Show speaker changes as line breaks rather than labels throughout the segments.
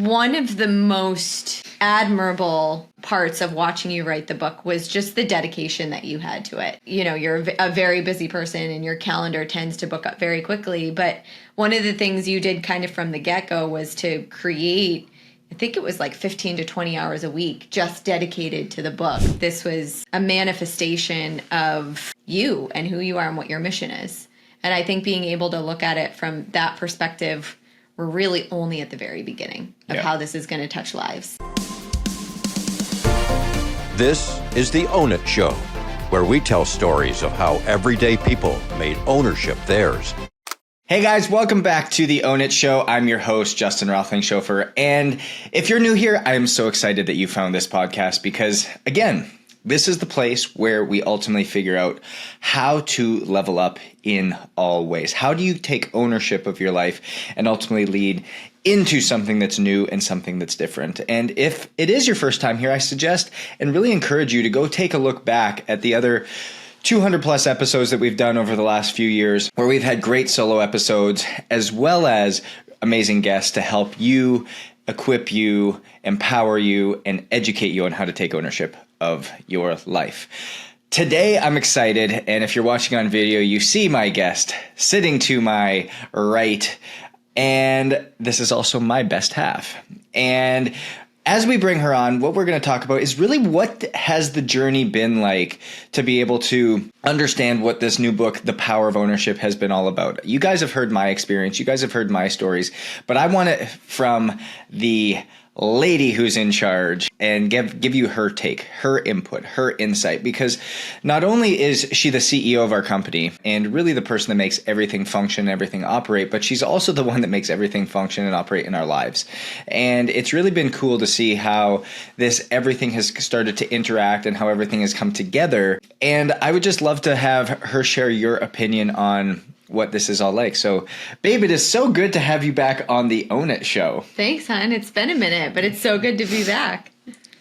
one of the most admirable parts of watching you write the book was just the dedication that you had to it. You know, you're a very busy person and your calendar tends to book up very quickly. But one of the things you did kind of from the get-go was to create, I think it was like 15 to 20 hours a week just dedicated to the book. This was a manifestation of you and who you are and what your mission is. And I think being able to look at it from that perspective, we're really only at the very beginning of how this is going to touch lives.
This is the Own It Show, where we tell stories of how everyday people made ownership theirs.
Hey guys, welcome back to the Own It Show. I'm your host, Justin Roethlingsho. And if you're new here, I am so excited that you found this podcast because, again, this is the place where we ultimately figure out how to level up in all ways. How do you take ownership of your life and ultimately lead into something that's new and something that's different? And if it is your first time here, I suggest and really encourage you to go take a look back at the other 200 plus episodes that we've done over the last few years, where we've had great solo episodes as well as amazing guests to help you, equip you, empower you, and educate you on how to take ownership of your life. Today, I'm excited, and if you're watching on video, you see my guest sitting to my right, and this is also my best half. And as we bring her on, what we're going to talk about is really what has the journey been like to be able to understand what this new book, The Power of Ownership, has been all about. You guys have heard my experience. You guys have heard my stories, but I want it from the lady who's in charge and give you her take, her input, her insight, because not only is she the CEO of our company and really the person that makes everything function, everything operate, but she's also the one that makes everything function and operate in our lives. And it's really been cool to see how everything has started to interact and how everything has come together. And I would just love to have her share your opinion on what this is all like. So, babe, it is so good to have you back on the Own It Show.
Thanks, hon. It's been a minute, but it's so good to be back.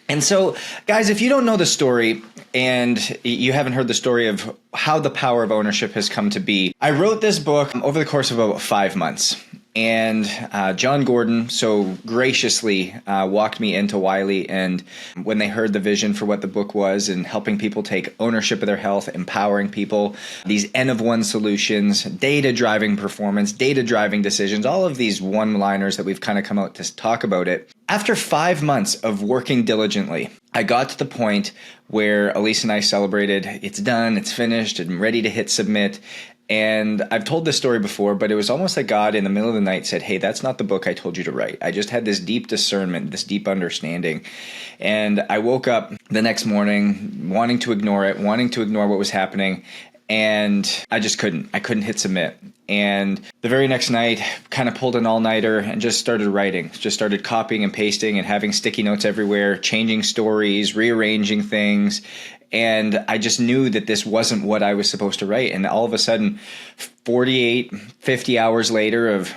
And so, guys, if you don't know the story and you haven't heard the story of how the power of ownership has come to be, I wrote this book over the course of about 5 months. And John Gordon so graciously walked me into Wiley. And when they heard the vision for what the book was and helping people take ownership of their health, empowering people, these N of one solutions, data-driving performance, data-driving decisions, all of these one-liners that we've kind of come out to talk about it. After 5 months of working diligently, I got to the point where Alise and I celebrated, it's done, it's finished, and ready to hit submit. And I've told this story before, but it was almost like God in the middle of the night said, hey, that's not the book I told you to write. I just had this deep discernment, this deep understanding. And I woke up the next morning wanting to ignore it, wanting to ignore what was happening. And I just couldn't. I couldn't hit submit. And the very next night, kind of pulled an all-nighter and just started writing. Just started copying and pasting and having sticky notes everywhere, changing stories, rearranging things. And I just knew that this wasn't what I was supposed to write. And all of a sudden, 48, 50 hours later of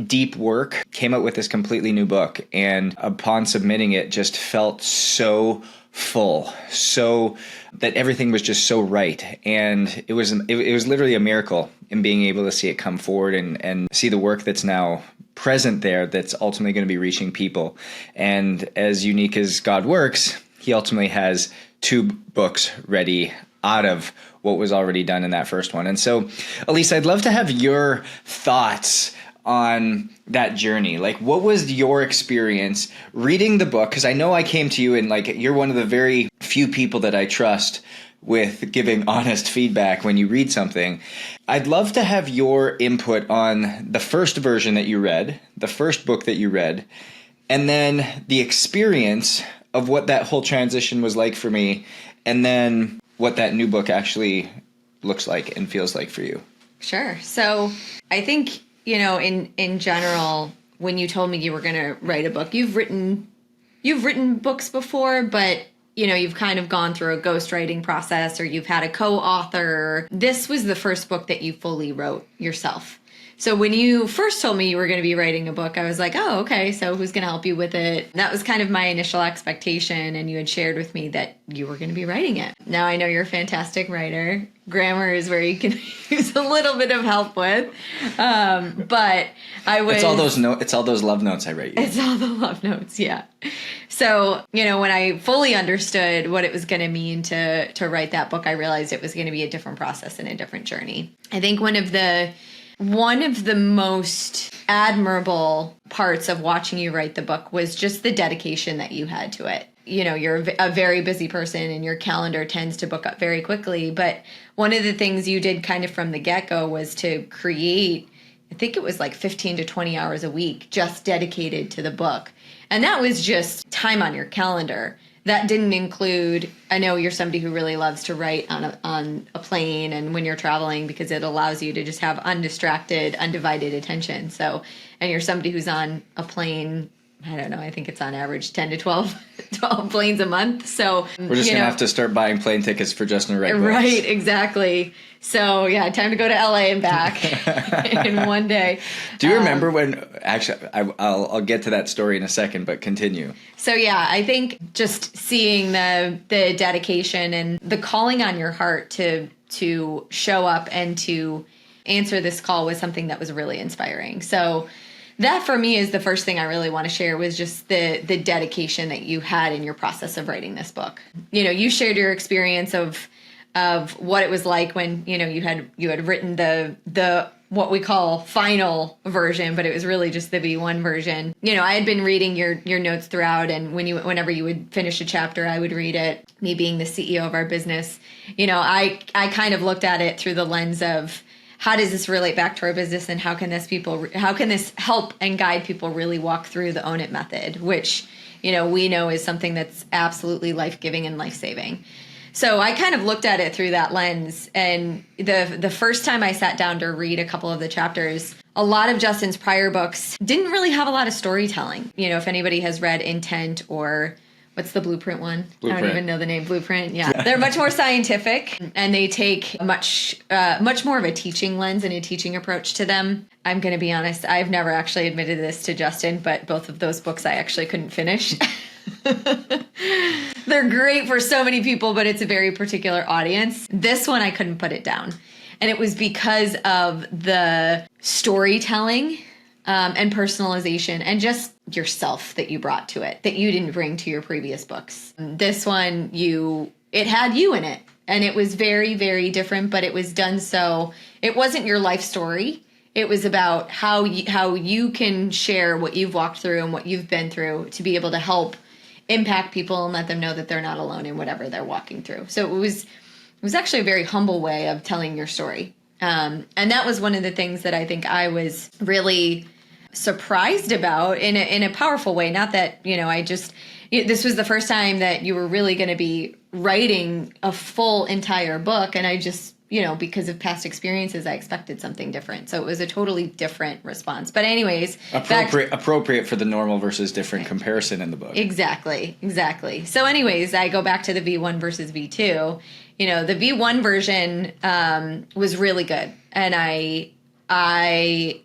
deep work, came out with this completely new book. And upon submitting it, just felt so full, so that everything was just so right. And it was literally a miracle in being able to see it come forward and see the work that's now present there that's ultimately going to be reaching people. And as unique as God works, he ultimately has 2 books ready out of what was already done in that first one. And so, Alise, I'd love to have your thoughts on that journey. Like, what was your experience reading the book? Because I know I came to you and you're one of the very few people that I trust with giving honest feedback when you read something. I'd love to have your input on the first version that you read, the first book that you read, and then the experience of what that whole transition was like for me, and then what that new book actually looks like and feels like for you.
Sure. So I think, in general, when you told me you were going to write a book, you've written books before, but you've kind of gone through a ghostwriting process or you've had a co-author. This was the first book that you fully wrote yourself. So when you first told me you were going to be writing a book, I was like, oh, okay, so who's going to help you with it? That was kind of my initial expectation, and you had shared with me that you were going to be writing it. Now I know you're a fantastic writer. Grammar is where you can use a little bit of help with. But I was...
It's all those love notes I write you.
It's all the love notes, yeah. So, when I fully understood what it was going to mean to write that book, I realized it was going to be a different process and a different journey. I think one of the most admirable parts of watching you write the book was just the dedication that you had to it. You're a very busy person and your calendar tends to book up very quickly. But one of the things you did kind of from the get-go was to create, I think it was like 15 to 20 hours a week just dedicated to the book. And that was just time on your calendar. That didn't include, I know you're somebody who really loves to write on a plane and when you're traveling because it allows you to just have undistracted, undivided attention. So, and you're somebody who's on a plane, I don't know, I think it's on average 10 to 12 planes a month. So
we're just going to have to start buying plane tickets for Justin to write books.
Right, exactly. So yeah, time to go to LA and back in one day.
Do you remember when, actually, I'll get to that story in a second, but continue.
So yeah, I think just seeing the dedication and the calling on your heart to show up and to answer this call was something that was really inspiring. So that for me is the first thing I really want to share was just the dedication that you had in your process of writing this book. You shared your experience of what it was like when, you had written the what we call final version, but it was really just the V1 version. I had been reading your notes throughout, and whenever you would finish a chapter, I would read it. Me being the CEO of our business, I kind of looked at it through the lens of how does this relate back to our business, and how can this help and guide people really walk through the Own It method, which we know is something that's absolutely life-giving and life-saving. So I kind of looked at it through that lens, and the first time I sat down to read a couple of the chapters, a lot of Justin's prior books didn't really have a lot of storytelling. If anybody has read Intent or what's the Blueprint one?
Blueprint.
I don't even know the name. Blueprint, yeah. They're much more scientific, and they take much more of a teaching lens and a teaching approach to them. I'm going to be honest, I've never actually admitted this to Justin, but both of those books I actually couldn't finish. They're great for so many people, but it's a very particular audience. This one, I couldn't put it down. And it was because of the storytelling and personalization and just yourself that you brought to it, that you didn't bring to your previous books. This one, it had you in it. And it was very, very different, but it was done so, it wasn't your life story. It was about how you can share what you've walked through and what you've been through to be able to help impact people and let them know that they're not alone in whatever they're walking through. So it was actually a very humble way of telling your story. And that was one of the things that I think I was really surprised about in a powerful way. Not that, this was the first time that you were really going to be writing a full entire book. And I just, because of past experiences, I expected something different. So it was a totally different response. But anyways.
Appropriate for the normal versus different comparison in the book. Exactly.
So anyways, I go back to the V1 versus V2. The V1 version was really good. And I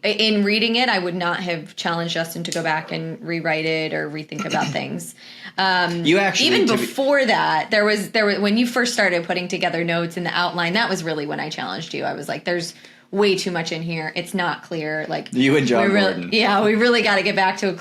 in reading it, I would not have challenged Justin to go back and rewrite it or rethink about things.
You actually,
even before that, there was when you first started putting together notes in the outline, that was really when I challenged you. I was like, there's way too much in here. It's not clear. Like
you and John Gordon.
Yeah, we really got to get back to a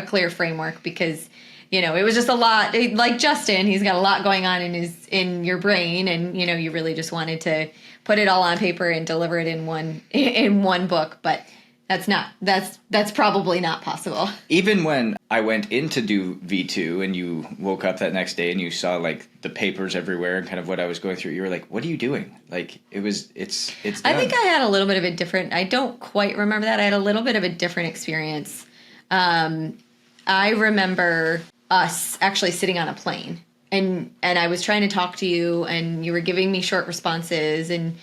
clear framework because it was just a lot. Like Justin, he's got a lot going on in your brain, and you really just wanted to put it all on paper and deliver it in one book, but that's probably not possible.
Even when I went in to do V2 and you woke up that next day and you saw like the papers everywhere and kind of what I was going through, you were like, what are you doing? Like it's done.
I think I had a little bit of a different, I don't quite remember that. I had a little bit of a different experience. I remember us actually sitting on a plane. And I was trying to talk to you, and you were giving me short responses, and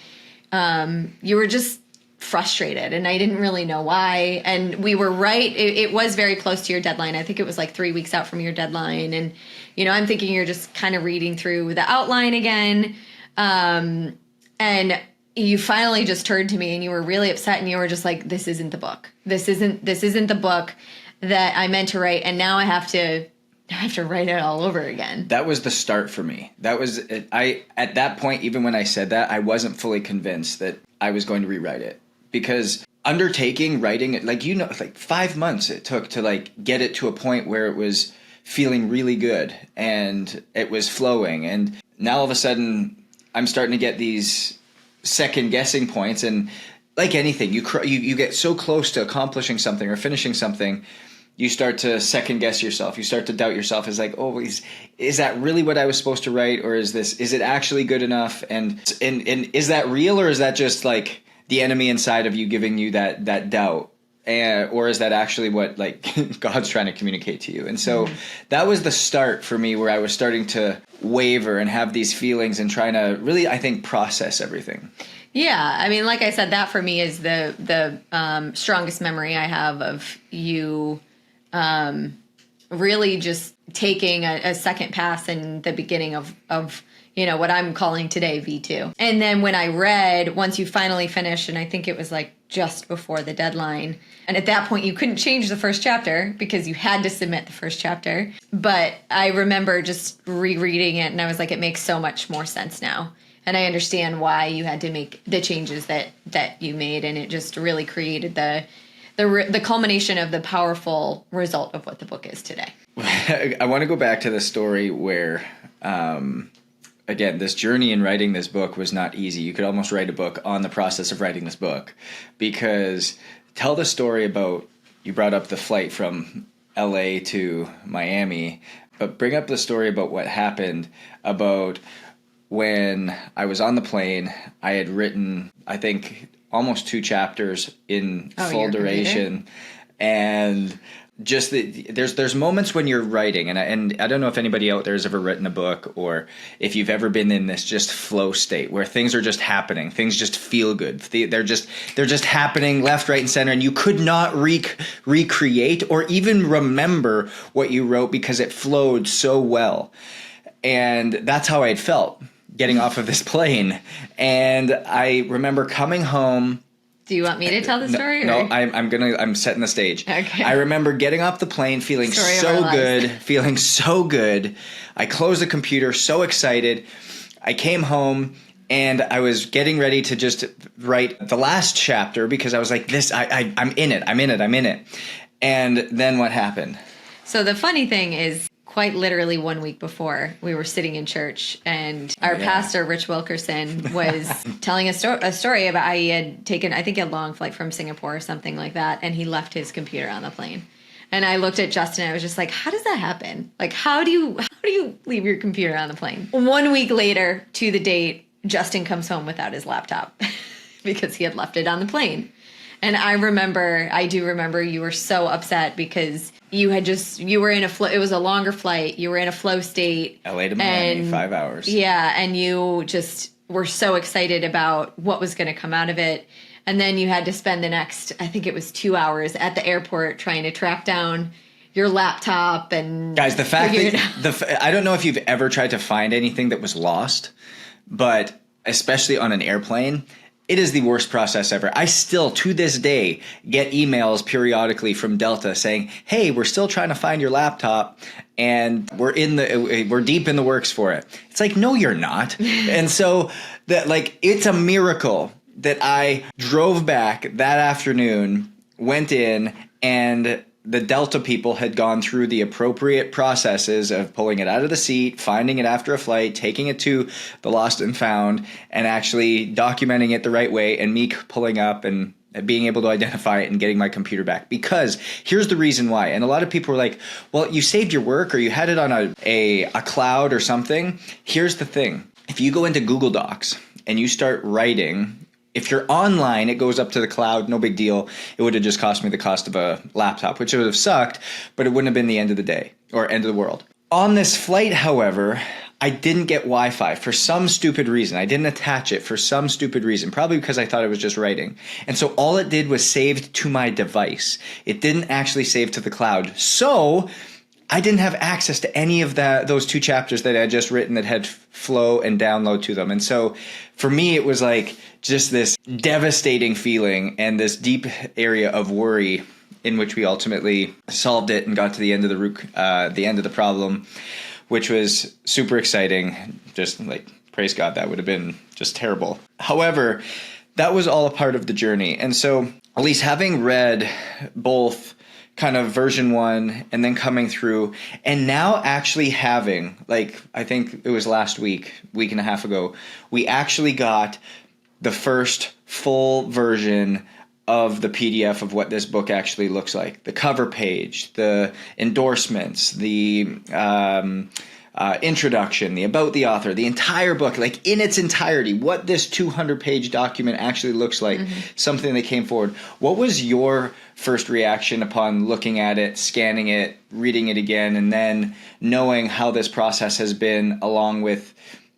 you were just frustrated, and I didn't really know why. And we were right. It was very close to your deadline. I think it was like 3 weeks out from your deadline. And, I'm thinking you're just kind of reading through the outline again. And you finally just turned to me and you were really upset and you were just like, this isn't the book. This isn't the book that I meant to write. And now I have to write it all over again.
That was the start for me. That was at that point, even when I said that, I wasn't fully convinced that I was going to rewrite it, because writing it, like 5 months it took to like get it to a point where it was feeling really good and it was flowing. And now all of a sudden I'm starting to get these second guessing points. And like anything, you get so close to accomplishing something or finishing something, you start to second guess yourself. You start to doubt yourself. It's like, oh, is that really what I was supposed to write? Or is it actually good enough? And is that real, or is that just like the enemy inside of you giving you that doubt? Or is that actually what like God's trying to communicate to you? And so that was the start for me, where I was starting to waver and have these feelings and trying to really, I think, process everything.
Yeah. I mean, like I said, that for me is the strongest memory I have of you really just taking a second pass in the beginning of what I'm calling today V2. And then when I read, once you finally finished, and I think it was like just before the deadline, and at that point you couldn't change the first chapter because you had to submit the first chapter. But I remember just rereading it and I was like, it makes so much more sense now. And I understand why you had to make the changes that you made, and it just really created the culmination of the powerful result of what the book is today.
I want to go back to the story where, again, this journey in writing this book was not easy. You could almost write a book on the process of writing this book, because tell the story about, you brought up the flight from LA to Miami, but bring up the story about what happened, about when I was on the plane. I had written, I think, almost 2 chapters in full duration. And just there's moments when you're writing, and I don't know if anybody out there has ever written a book, or if you've ever been in this just flow state where things are just happening, things just feel good. They're just happening left, right, and center, and you could not recreate or even remember what you wrote because it flowed so well. And that's how I'd felt getting off of this plane. And I remember coming home.
Do you want me to tell the story?
No, I'm setting the stage.
Okay.
I remember getting off the plane feeling so good. I closed the computer, so excited. I came home and I was getting ready to just write the last chapter, because I was like, I'm in it. And then what happened?
So the funny thing is, quite literally 1 week before, we were sitting in church, and our pastor, Rich Wilkerson, was telling a story about how he had taken, I think, a long flight from Singapore or something like that, and he left his computer on the plane. And I looked at Justin and I was just like, how does that happen? Like, how do you leave your computer on the plane? 1 week later, to the date, Justin comes home without his laptop because he had left it on the plane. And I do remember you were so upset because you were in it was a longer flight. You were in a flow state.
LA to Miami, 5 hours.
Yeah. And you just were so excited about what was going to come out of it. And then you had to spend the next, I think it was 2 hours at the airport trying to track down your laptop. And
guys, the fact that I don't know if you've ever tried to find anything that was lost, but especially on an airplane, it is the worst process ever. I still, to this day, get emails periodically from Delta saying, hey, we're still trying to find your laptop and we're deep in the works for it. It's like, no, you're not. And so it's a miracle that I drove back that afternoon, went in, and the Delta people had gone through the appropriate processes of pulling it out of the seat, finding it after a flight, taking it to the lost and found, and actually documenting it the right way, and me pulling up and being able to identify it and getting my computer back. Because here's the reason why. And a lot of people are like, well, you saved your work or you had it on a cloud or something. Here's the thing. If you go into Google Docs and you start writing, if you're online, it goes up to the cloud, no big deal. It would have just cost me the cost of a laptop, which would have sucked, but it wouldn't have been the end of the day or end of the world. On this flight, however, I didn't get Wi-Fi for some stupid reason. I didn't attach it for some stupid reason, probably because I thought it was just writing. And so all it did was save to my device. It didn't actually save to the cloud. So I didn't have access to any of those 2 chapters that I had just written that had flow and download to them. And so for me, it was like just this devastating feeling and this deep area of worry, in which we ultimately solved it and got to the end of the end of the problem, which was super exciting. Just like, praise God, that would have been just terrible. However, that was all a part of the journey. And so, Alyse, having read both kind of version 1 and then coming through, and now actually having, like, I think it was last week and a half ago, we actually got the first full version of the PDF of what this book actually looks like. The cover page, the endorsements, the introduction, the about the author, the entire book, like in its entirety, what this 200-page document actually looks like, something that came forward. What was your first reaction upon looking at it, scanning it, reading it again, and then knowing how this process has been, along with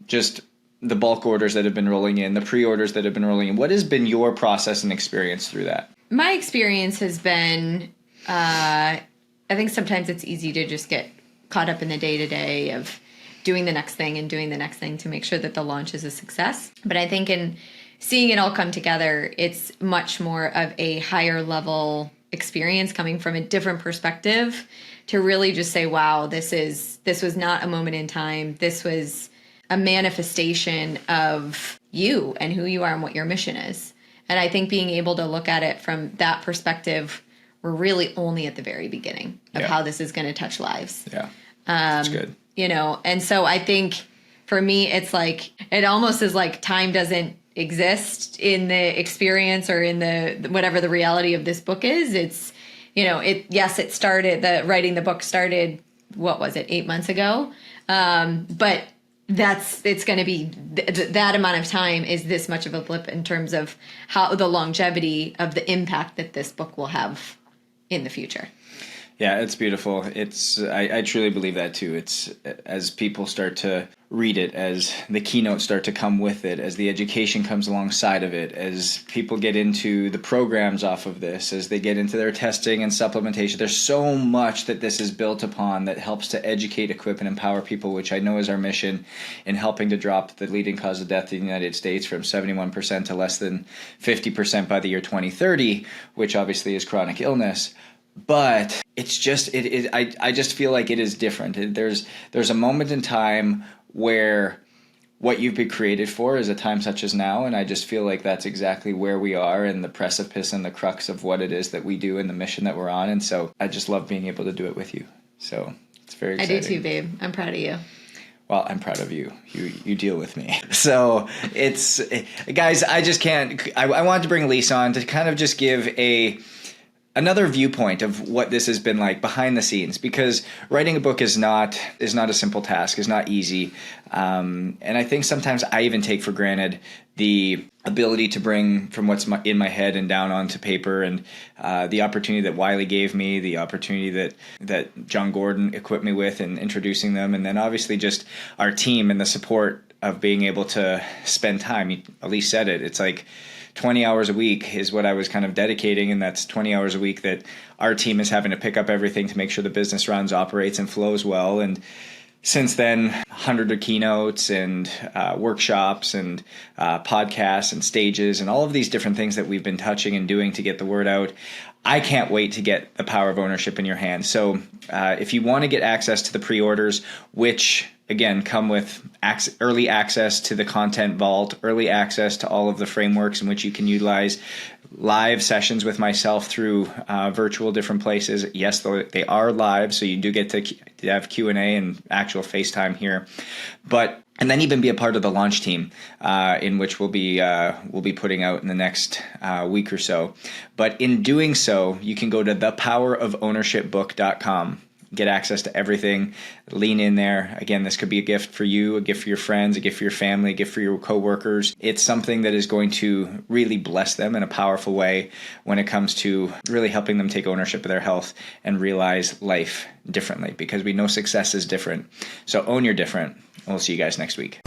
just the bulk orders that have been rolling in, the pre-orders that have been rolling in? What has been your process and experience through that?
My experience has been, I think sometimes it's easy to just get caught up in the day-to-day of doing the next thing and doing the next thing to make sure that the launch is a success. But I think in seeing it all come together, it's much more of a higher level experience coming from a different perspective to really just say, wow, this was not a moment in time. This was a manifestation of you and who you are and what your mission is. And I think being able to look at it from that perspective, we're really only at the very beginning of how this is going to touch lives.
Yeah, that's good.
You know, and so I think for me, it's like, it almost is like time doesn't exist in the experience or in the whatever the reality of this book is. It's, you know, it started, writing the book started, what was it, 8 months ago? But it's going to be that amount of time is this much of a blip in terms of how the longevity of the impact that this book will have in the future.
Yeah, it's beautiful. I truly believe that too. It's as people start to read it, as the keynotes start to come with it, as the education comes alongside of it, as people get into the programs off of this, as they get into their testing and supplementation. There's so much that this is built upon that helps to educate, equip, and empower people, which I know is our mission in helping to drop the leading cause of death in the United States from 71% to less than 50% by the year 2030, which obviously is chronic illness. But it's just I just feel like it is different. There's a moment in time where what you've been created for is a time such as now, and I just feel like that's exactly where we are in the precipice and the crux of what it is that we do and the mission that we're on. And so I just love being able to do it with you. So it's very exciting.
I do too, babe. I'm proud of you.
Well, I'm proud of you. You deal with me. So it's, guys, I just can't. I wanted to bring Alyse on to kind of just give another viewpoint of what this has been like behind the scenes, because writing a book is not a simple task, is not easy. And I think sometimes I even take for granted the ability to bring from what's in my head and down onto paper, and the opportunity that Wiley gave me, the opportunity that John Gordon equipped me with in introducing them, and then obviously just our team and the support of being able to spend time. Alyse said it. It's like 20 hours a week is what I was kind of dedicating, and that's 20 hours a week that our team is having to pick up everything to make sure the business runs, operates, and flows well. And since then, 100 of keynotes and workshops and podcasts and stages and all of these different things that we've been touching and doing to get the word out. I can't wait to get the power of ownership in your hands. So if you want to get access to the pre-orders, which again come with early access to the content vault, early access to all of the frameworks in which you can utilize live sessions with myself through virtual different places. Yes, they are live, so you do get to have Q&A and actual FaceTime here. And then even be a part of the launch team, in which we'll be putting out in the next week or so. But in doing so, you can go to thepowerofownershipbook.com. Get access to everything. Lean in there. Again, this could be a gift for you, a gift for your friends, a gift for your family, a gift for your coworkers. It's something that is going to really bless them in a powerful way when it comes to really helping them take ownership of their health and realize life differently, because we know success is different. So own your different. We'll see you guys next week.